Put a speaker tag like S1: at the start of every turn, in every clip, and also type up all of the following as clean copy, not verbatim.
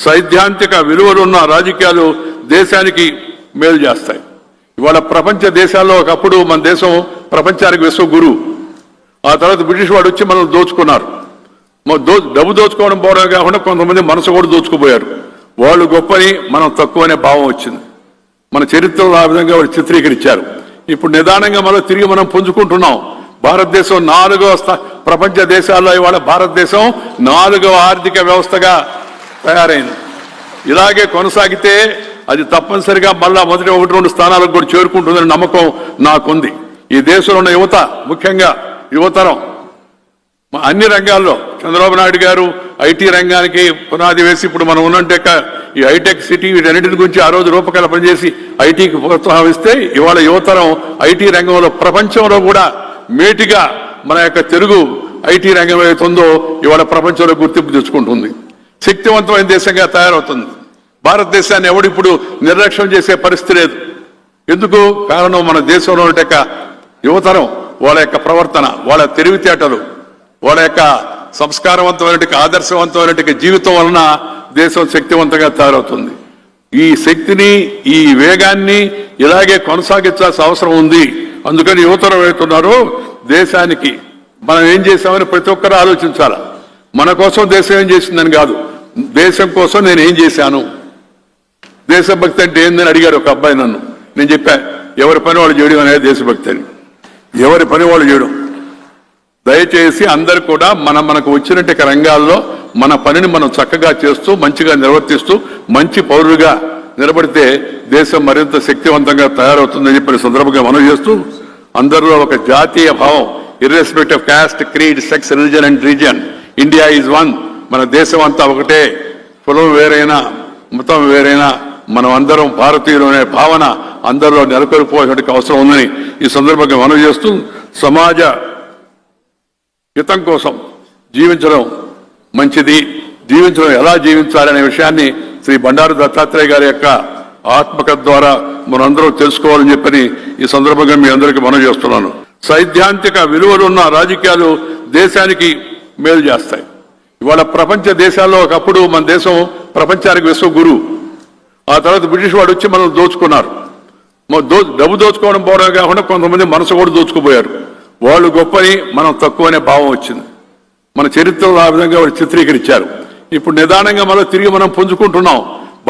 S1: సైద్ధాంతిక విలువలున్న రాజకీయాలు దేశానికి మేలు చేస్తాయి. ఇవాళ ప్రపంచ దేశాల్లో ఒకప్పుడు మన దేశం ప్రపంచానికి విశ్వ గురువు. ఆ తర్వాత బ్రిటిష్ వాడు వచ్చి మనం దోచుకున్నారు. డబ్బు దోచుకోవడం పోవడం కాకుండా కొంతమంది మనసు కూడా దోచుకుపోయారు. వాళ్ళు గొప్పని మనం తక్కువ అనే భావం వచ్చింది. మన చరిత్రలో ఆ విధంగా వాళ్ళు చిత్రీకరించారు. ఇప్పుడు నిదానంగా మనం తిరిగి మనం పుంజుకుంటున్నాం. భారతదేశం 4వ ప్రపంచ దేశాల్లో ఇవాళ భారతదేశం 4వ ఆర్థిక వ్యవస్థగా తయారైంది. ఇలాగే కొనసాగితే అది తప్పనిసరిగా మళ్ళా మొదటి 1-2 స్థానాలకు కూడా చేరుకుంటుందని నమ్మకం నాకుంది. ఈ దేశంలో ఉన్న యువత, ముఖ్యంగా యువతరం అన్ని రంగాల్లో చంద్రబాబు నాయుడు గారు ఐటీ రంగానికి పునాది వేసి ఇప్పుడు మనం ఉన్నంటే ఈ హైటెక్ సిటీ వీటన్నిటిని గురించి ఆ రోజు రూపకల్పన చేసి ఐటీకి ప్రోత్సాహిస్తే ఇవాళ యువతరం ఐటీ రంగంలో ప్రపంచంలో కూడా మేటిగా మన యొక్క తెలుగు ఐటీ రంగం ఏతుందో ఇవాళ ప్రపంచంలో గుర్తింపు తెచ్చుకుంటుంది. శక్తివంతమైన దేశంగా తయారవుతుంది. భారతదేశాన్ని ఎవడిప్పుడు నిర్లక్ష్యం చేసే పరిస్థితి లేదు. ఎందుకు? కారణం మన దేశంలో యువతరం వాళ్ళ యొక్క ప్రవర్తన, వాళ్ళ తెలివితేటలు, వాళ్ళ యొక్క సంస్కారవంతమైన ఆదర్శవంతమైన జీవితం వలన దేశం శక్తివంతంగా తయారవుతుంది. ఈ శక్తిని, ఈ వేగాన్ని ఇలాగే కొనసాగించాల్సిన అవసరం ఉంది. అందుకని యువతరం ఏమవుతున్నారో దేశానికి మనం ఏం చేశామని ప్రతి ఒక్కరూ ఆలోచించాలి. మన కోసం దేశం ఏం చేసిందని కాదు, దేశం కోసం నేను ఏం చేశాను. దేశభక్తి అంటే ఏందని అడిగారు ఒక అబ్బాయి నన్ను. నేను చెప్పా, ఎవరి పని వాళ్ళు చేయడం అనేది దేశభక్తి అని. ఎవరి పని వాళ్ళు చేయడం. దయచేసి అందరు కూడా మనకు వచ్చినట్టు రంగాల్లో మన పనిని మనం చక్కగా చేస్తూ మంచిగా నిర్వర్తిస్తూ మంచి పౌరులుగా నిలబడితే దేశం మరింత శక్తివంతంగా తయారవుతుందని చెప్పిన సందర్భంగా మనం చేస్తూ అందరిలో ఒక జాతీయ భావం, irrespective of caste, creed, sex, religion and region, India is one. మన దేశం అంతా ఒకటే, కులం వేరైనా మతం వేరైనా మనం అందరం భారతీయులు అనే భావన అందరిలో నెలకొల్పోవాల్సిన అవసరం ఉందని ఈ సందర్భంగా మనం చేస్తూ సమాజ హితం కోసం జీవించడం మంచిది, జీవించడం ఎలా జీవించాలనే విషయాన్ని శ్రీ బండారు దత్తాత్రేయ గారి యొక్క ఆత్మకథ ద్వారా మనందరం తెలుసుకోవాలని చెప్పని ఈ సందర్భంగా మీ అందరికీ మనం చేస్తున్నాను. సైద్ధాంతిక విలువలున్న రాజకీయాలు దేశానికి మేలు చేస్తాయి. ఇవాళ ప్రపంచ దేశాల్లో ఒకప్పుడు మన దేశం ప్రపంచానికి విశ్వ గురువు. ఆ తర్వాత బ్రిటిష్ వాడు వచ్చి మనం దోచుకున్నారు. డబ్బు దోచుకోవడం పోవడం కాకుండా కొంతమంది మనసు కూడా దోచుకుపోయారు. వాళ్ళు గొప్పని మనం తక్కువ అనే భావం వచ్చింది. మన చరిత్రలో ఆ విధంగా వాళ్ళు చిత్రీకరించారు. ఇప్పుడు నిదానంగా మనం తిరిగి మనం పుంజుకుంటున్నాం.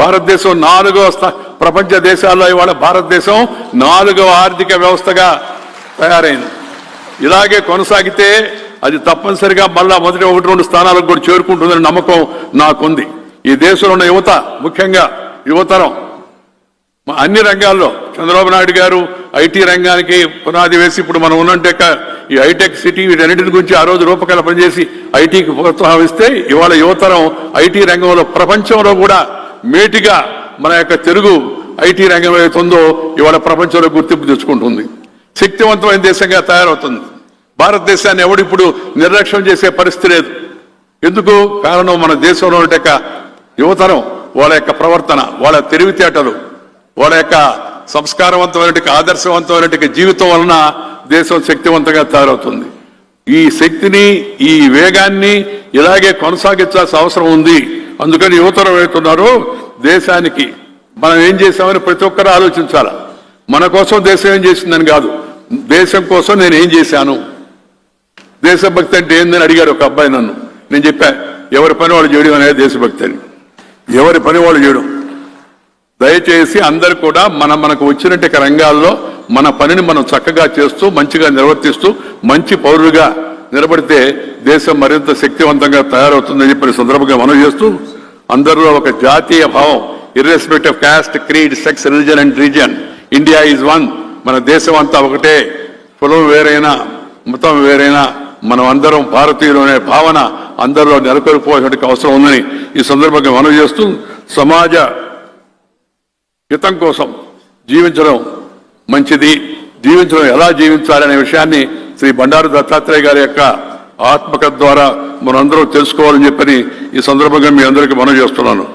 S1: భారతదేశం 4వ ప్రపంచ దేశాల్లో ఇవాళ భారతదేశం 4వ ఆర్థిక వ్యవస్థగా తయారైంది. ఇలాగే కొనసాగితే అది తప్పనిసరిగా మళ్ళా మొదటి 1-2 స్థానాలకు కూడా చేరుకుంటుందని నమ్మకం నాకుంది. ఈ దేశంలో ఉన్న యువత, ముఖ్యంగా యువతరం అన్ని రంగాల్లో చంద్రబాబు నాయుడు గారు ఐటీ రంగానికి పునాది వేసి ఇప్పుడు మనం ఉన్నంటే ఈ హైటెక్ సిటీ వీటన్నిటిని గురించి ఆ రోజు రూపకల్పన చేసి ఐటీకి ప్రోత్సాహిస్తే ఇవాళ యువతరం ఐటీ రంగంలో ప్రపంచంలో కూడా మేటిగా మన యొక్క తెలుగు ఐటీ రంగం ఏతుందో ఇవాళ ప్రపంచంలో గుర్తింపు తెచ్చుకుంటుంది. శక్తివంతమైన దేశంగా తయారవుతుంది. భారతదేశాన్ని ఎవడిప్పుడు నిర్లక్ష్యం చేసే పరిస్థితి లేదు. ఎందుకు? కారణం మన దేశంలో యువతరం వాళ్ళ యొక్క ప్రవర్తన, వాళ్ళ తెలివితేటలు, వాళ్ళ యొక్క సంస్కారవంతమైన ఆదర్శవంతమైన జీవితం వలన దేశం శక్తివంతంగా తయారవుతుంది. ఈ శక్తిని, ఈ వేగాన్ని ఇలాగే కొనసాగించాల్సిన అవసరం ఉంది. అందుకని యువతరం ఏమవుతున్నారో దేశానికి మనం ఏం చేశామని ప్రతి ఒక్కరూ ఆలోచించాలి. మన కోసం దేశం ఏం చేసిందని కాదు, దేశం కోసం నేను ఏం చేశాను. దేశభక్తి అంటే ఏందని అడిగారు ఒక అబ్బాయి నన్ను. నేను చెప్పా, ఎవరి పని వాళ్ళు చేయడం అనేది దేశభక్తి అని. ఎవరి పని వాళ్ళు చేయడం. దయచేసి అందరు కూడా మనకు వచ్చినట్టు రంగాల్లో మన పనిని మనం చక్కగా చేస్తూ మంచిగా నిర్వర్తిస్తూ మంచి పౌరులుగా నిలబడితే దేశం మరింత శక్తివంతంగా తయారవుతుందని చెప్పిన సందర్భంగా మనం చేస్తూ అందరిలో ఒక జాతీయ భావం, irrespective of caste, creed, sex, religion and region, India is one. మన దేశం అంతా ఒకటే, కులం వేరైనా మతం వేరైనా మనం అందరం భారతీయులు అనే భావన అందరిలో నెలకొల్పోవాల్సిన అవసరం ఉందని ఈ సందర్భంగా మనం చేస్తూ సమాజ హితం కోసం జీవించడం మంచిది, జీవించడం ఎలా జీవించాలనే విషయాన్ని శ్రీ బండారు దత్తాత్రేయ గారి యొక్క ఆత్మకథ ద్వారా మనందరం తెలుసుకోవాలని చెప్పని ఈ సందర్భంగా మీ అందరికీ మనం చేస్తున్నాను.